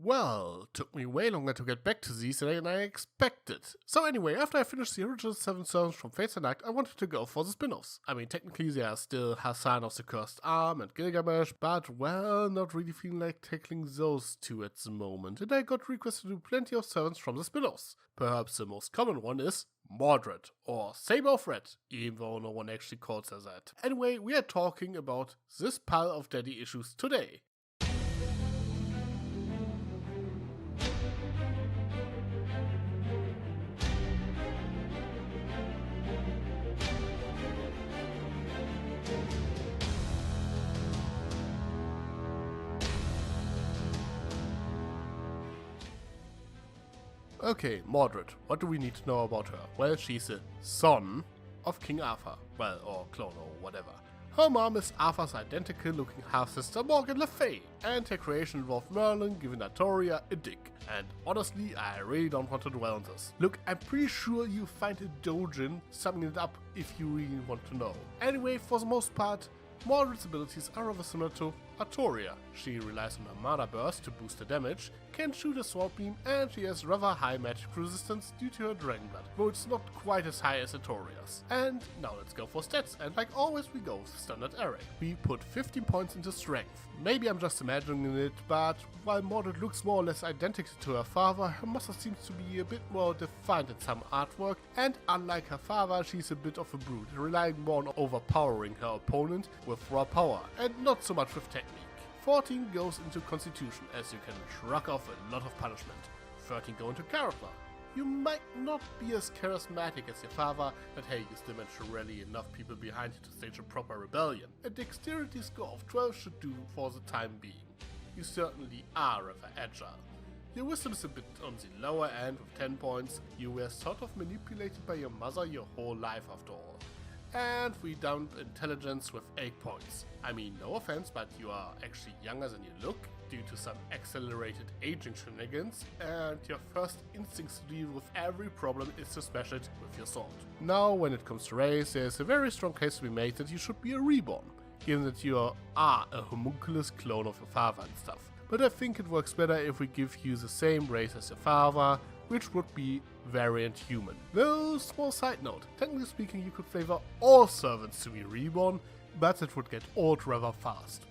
Well, took me way longer to get back to these than I expected. So anyway, after I finished the original 7 servants from Fates and Night, I wanted to go for the spin-offs. I mean, technically there are still Hassan of the Cursed Arm and Gilgamesh, but well, not really feeling like tackling those two at the moment, and I got requests to do plenty of servants from the spin-offs. Perhaps the most common one is Mordred, or Saber of Red, even though no one actually calls her that. Anyway, we are talking about this pile of daddy issues today. Okay, Mordred, what do we need to know about her? Well, she's a son of King Arthur. Well, or clone or whatever. Her mom is Arthur's identical looking half-sister Morgan Le Fay, and her creation involved Merlin giving Artoria a dick. And honestly, I really don't want to dwell on this. Look, I'm pretty sure you find a doujin summing it up if you really want to know. Anyway, for the most part, Mordred's abilities are rather similar to Artoria. She relies on her mana burst to boost her damage, can shoot a sword beam, and she has rather high magic resistance due to her dragon blood, though it's not quite as high as Artoria's. And now let's go for stats, and like always we go with the standard array. We put 15 points into strength. Maybe I'm just imagining it, but while Mordred looks more or less identical to her father, her muscle seems to be a bit more defined in some artwork, and unlike her father, she's a bit of a brute, relying more on overpowering her opponent with raw power, and not so much with technique. 14 goes into Constitution, as you can shrug off a lot of punishment. 13 go into Character. You might not be as charismatic as your father, but hey, you still managed to rally enough people behind you to stage a proper rebellion. A Dexterity score of 12 should do for the time being. You certainly are rather agile. Your wisdom is a bit on the lower end with 10 points. You were sort of manipulated by your mother your whole life after all. And we dump intelligence with 8 points. I mean, no offense, but you are actually younger than you look due to some accelerated aging shenanigans, and your first instincts to deal with every problem is to smash it with your sword. Now, when it comes to race, there's a very strong case to be made that you should be a reborn, given that you are a homunculus clone of your father and stuff. But I think it works better if we give you the same race as your father, which would be variant human. Though, small side note, technically speaking you could flavor all servants to be reborn, but it would get old rather fast.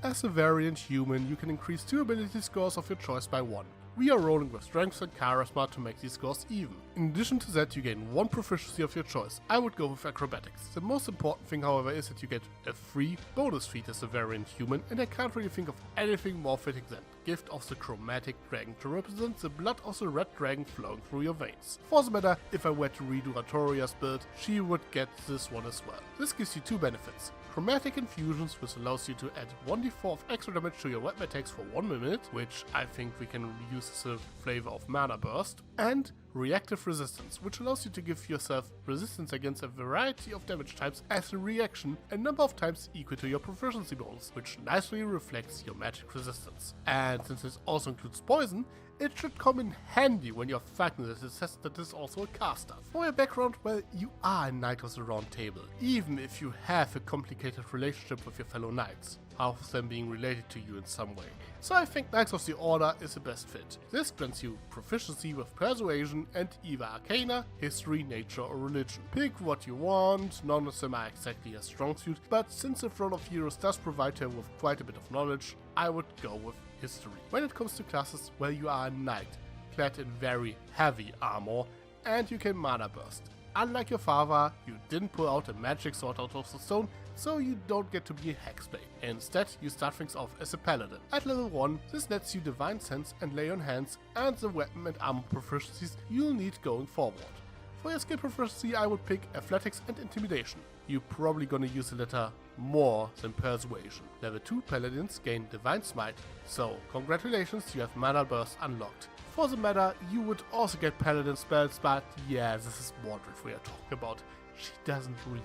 As a variant human, you can increase 2 ability scores of your choice by 1. We are rolling with strength and charisma to make these scores even. In addition to that, you gain 1 proficiency of your choice. I would go with acrobatics. The most important thing, however, is that you get a free bonus feat as a variant human, and I can't really think of anything more fitting than Gift of the Chromatic Dragon to represent the blood of the red dragon flowing through your veins. For the matter, if I were to redo Artoria's build, she would get this one as well. This gives you 2 benefits. Chromatic Infusions, which allows you to add 1d4 of extra damage to your weapon attacks for 1 minute, which I think we can use as a flavor of Mana Burst, and Reactive Resistance, which allows you to give yourself resistance against a variety of damage types as a reaction, a number of times equal to your proficiency bonus, which nicely reflects your magic resistance. And since this also includes poison, it should come in handy when you're fighting this assessed that this is also a caster. For your background, well, you are a Knight of the Round Table, even if you have a complicated relationship with your fellow knights, half of them being related to you in some way. So I think Knights of the Order is the best fit. This grants you proficiency with Persuasion and either Arcana, History, Nature or Religion. Pick what you want, none of them are exactly a strong suit, but since the Throne of Heroes does provide her with quite a bit of knowledge, I would go with History. When it comes to classes, well, you are a knight, clad in very heavy armor, and you can mana burst. Unlike your father, you didn't pull out a magic sword out of the stone, so you don't get to be a hexblade. Instead, you start things off as a paladin. At level 1, this nets you Divine Sense and Lay on Hands and the weapon and armor proficiencies you'll need going forward. For your skill proficiency, I would pick Athletics and Intimidation. You're probably gonna use the latter more than Persuasion. Level 2 paladins gain Divine Smite, so congratulations, you have Mana Burst unlocked. For the matter, you would also get paladin spells, but yeah, this is Mordred we are talking about. She doesn't really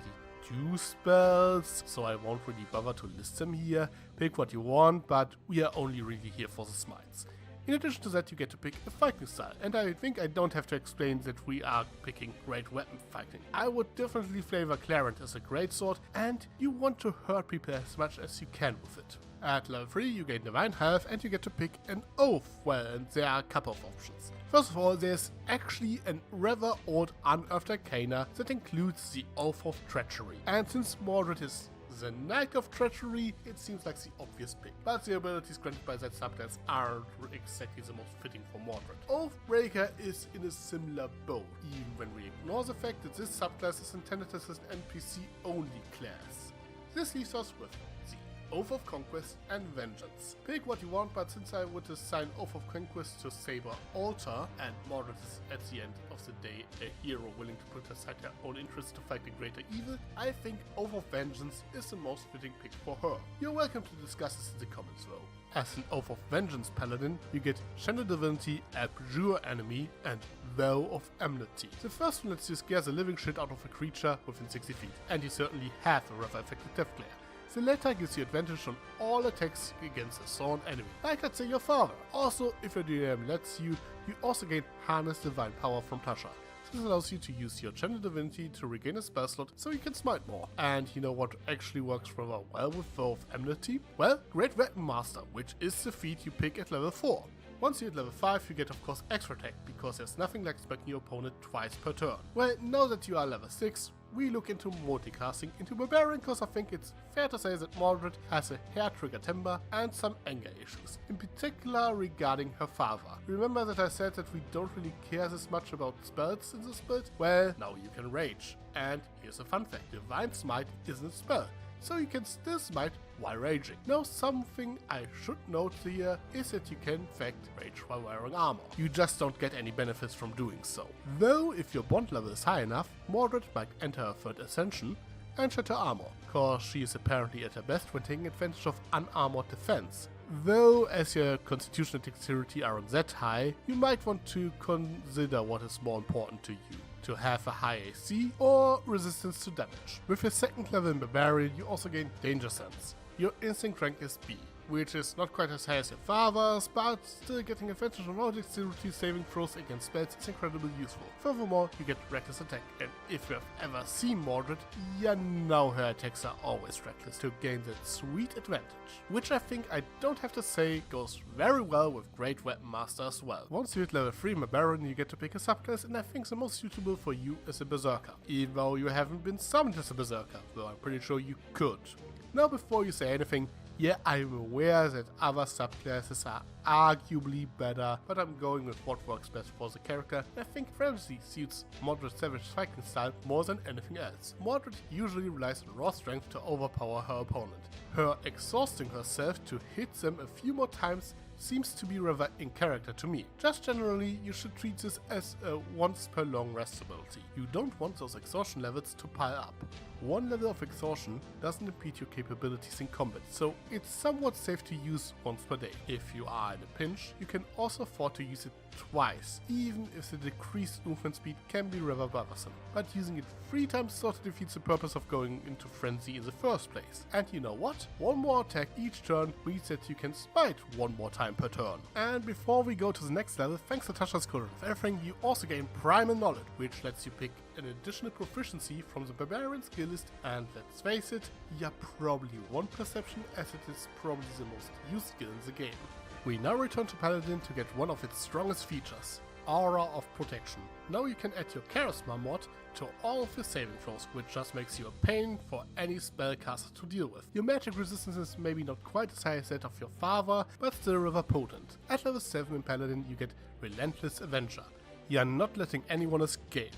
do spells, so I won't really bother to list them here. Pick what you want, but we are only really here for the smites. In addition to that, you get to pick a fighting style, and I think I don't have to explain that we are picking great weapon fighting. I would definitely flavor Clarent as a great sword, and you want to hurt people as much as you can with it. At level 3 you gain Divine Health and you get to pick an oath. Well, and there are a couple of options. First of all, there's actually an rather old unearthed arcana that includes the Oath of Treachery. And since Mordred is the Knight of Treachery, it seems like the obvious pick, but the abilities granted by that subclass aren't exactly the most fitting for Mordred. Oathbreaker is in a similar boat, even when we ignore the fact that this subclass is intended as an NPC-only class. This leaves us with the Oath of Conquest and Vengeance. Pick what you want, but since I would assign Oath of Conquest to Saber Altar, and Mordred is at the end of the day a hero willing to put aside her own interests to fight the greater evil, I think Oath of Vengeance is the most fitting pick for her. You're welcome to discuss this in the comments though. As an Oath of Vengeance paladin, you get Channel Divinity, Abjure Enemy, and Vow of Enmity. The first one lets you scare the living shit out of a creature within 60 feet, and you certainly have a rather effective Death Glare. The latter gives you advantage on all attacks against a sworn enemy, like let's say your father. Also, if your DM lets you, you also gain Harness Divine Power from Tasha. This allows you to use your Channel Divinity to regain a spell slot so you can smite more. And you know what actually works rather well with Vow of Enmity? Well, Great Weapon Master, which is the feat you pick at level 4. Once you're at level 5, you get of course extra attack, because there's nothing like smacking your opponent twice per turn. Well, now that you are level 6, we look into multiclassing into Barbarian, because I think it's fair to say that Mordred has a hair-trigger temper and some anger issues, in particular regarding her father. Remember that I said that we don't really care this much about spells in this build? Well, now you can rage. And here's a fun fact, Divine Smite isn't a spell, so you can still smite while raging. Now, something I should note here is that you can in fact rage while wearing armor. You just don't get any benefits from doing so. Though if your bond level is high enough, Mordred might enter her 3rd ascension and shed her armor, cause she is apparently at her best when taking advantage of unarmored defense. Though as your constitution and dexterity aren't that high, you might want to consider what is more important to you. To have a high AC or resistance to damage. With your 2nd level in Barbarian, you also gain Danger Sense. Your instinct rank is B, which is not quite as high as your father's, but still getting advantage on all dexterity saving throws against spells is incredibly useful. Furthermore, you get Reckless Attack, and if you have ever seen Mordred, you know her attacks are always reckless to gain that sweet advantage. Which I think I don't have to say goes very well with Great Weapon Master as well. Once you hit level 3 Barbarian, you get to pick a subclass, and I think the most suitable for you is a Berserker. Even though you haven't been summoned as a Berserker, though I'm pretty sure you could. Now before you say anything, yeah, I'm aware that other subclasses are arguably better, but I'm going with what works best for the character. I think Frenzy suits Mordred's savage fighting style more than anything else. Mordred usually relies on raw strength to overpower her opponent. Her exhausting herself to hit them a few more times seems to be rather in character to me. Just generally, you should treat this as a once per long rest ability. You don't want those exhaustion levels to pile up. One level of exhaustion doesn't impede your capabilities in combat, so it's somewhat safe to use once per day. If you are in a pinch, you can also afford to use it twice, even if the decreased movement speed can be rather bothersome. But using it 3 times sort of defeats the purpose of going into frenzy in the first place. And you know what? One more attack each turn means that you can smite 1 more time per turn. And before we go to the next level, thanks to Tasha's code of everything, you also gain Primal Knowledge, which lets you pick an additional proficiency from the Barbarian skill list, and let's face it, you probably want Perception, as it is probably the most used skill in the game. We now return to Paladin to get one of its strongest features, Aura of Protection. Now you can add your Charisma mod to all of your saving throws, which just makes you a pain for any spellcaster to deal with. Your magic resistance is maybe not quite as high as that of your father, but still rather potent. At level 7 in Paladin you get Relentless Avenger. You are not letting anyone escape.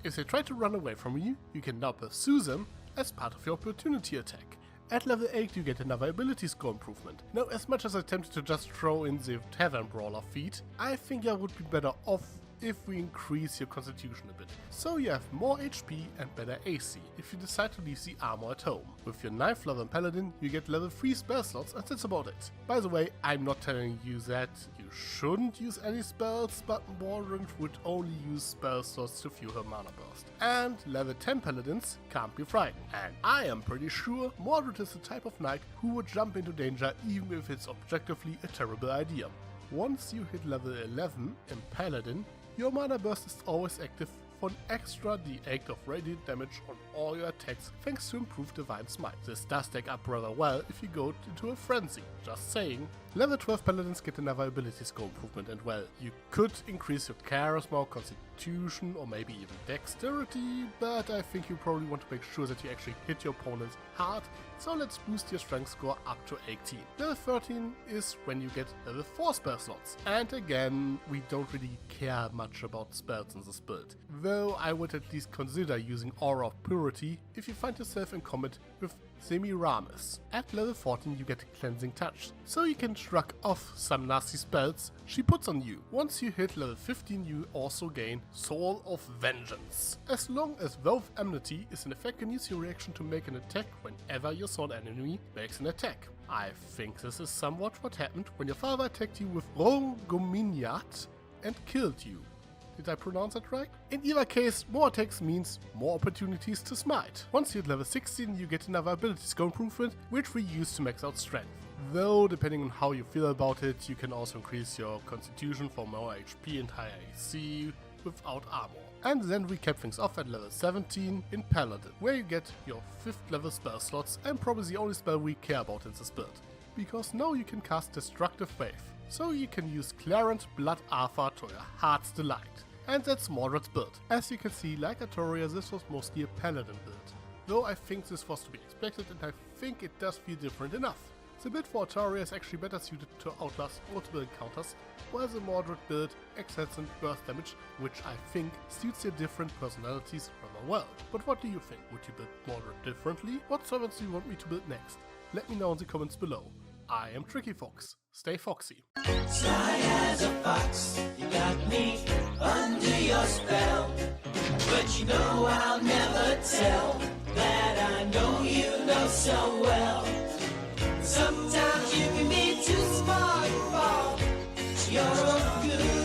If they try to run away from you, you can now pursue them as part of your opportunity attack. At level 8 you get another ability score improvement. Now, as much as I attempted to just throw in the Tavern Brawler feat, I think I would be better off if we increase your constitution a bit, so you have more HP and better AC if you decide to leave the armor at home. With your 9th level Paladin, you get level 3 spell slots, and that's about it. By the way, I'm not telling you that you shouldn't use any spells, but Mordred would only use spell slots to fuel her mana burst. And level 10 Paladins can't be frightened, and I am pretty sure Mordred is the type of knight who would jump into danger even if it's objectively a terrible idea. Once you hit level 11 in Paladin, your mana burst is always active for an extra d8 of radiant damage on all your attacks thanks to improved Divine Smite. This does stack up rather well if you go into a frenzy, just saying. Level 12 paladins get another ability score improvement, and well, you could increase your charisma or constitution or maybe even dexterity, but I think you probably want to make sure that you actually hit your opponents hard, so let's boost your strength score up to 18. Level 13 is when you get level 4 spell slots, and again, we don't really care much about spells in this build, though I would at least consider using Aura of Purity if you find yourself in combat with Semiramis. At level 14 you get a Cleansing Touch, so you can shrug off some nasty spells she puts on you. Once you hit level 15 you also gain Soul of Vengeance. As long as Vow of Enmity is in effect, you can use your reaction to make an attack whenever your sworn enemy makes an attack. I think this is somewhat what happened when your father attacked you with Rogominiat and killed you. Did I pronounce that right? In either case, more attacks means more opportunities to smite. Once you hit level 16, you get another ability score improvement, which we use to max out strength. Though, depending on how you feel about it, you can also increase your constitution for more HP and higher AC without armor. And then we cap things off at level 17 in Paladin, where you get your 5th level spell slots, and probably the only spell we care about in this build. Because now you can cast Destructive Wave, so you can use Clarent Blood Arthur to your heart's delight. And that's Mordred's build. As you can see, like Artoria, this was mostly a Paladin build, though I think this was to be expected and I think it does feel different enough. The build for Artoria is actually better suited to outlast multiple encounters, while the Mordred build excels in burst damage, which I think suits your different personalities rather well. But what do you think? Would you build Mordred differently? What servants do you want me to build next? Let me know in the comments below. I am Tricky Fox. Stay foxy. Sly as a fox, you got me under your spell. But you know I'll never tell that I know you know so well. Sometimes you can be too smart for you're a good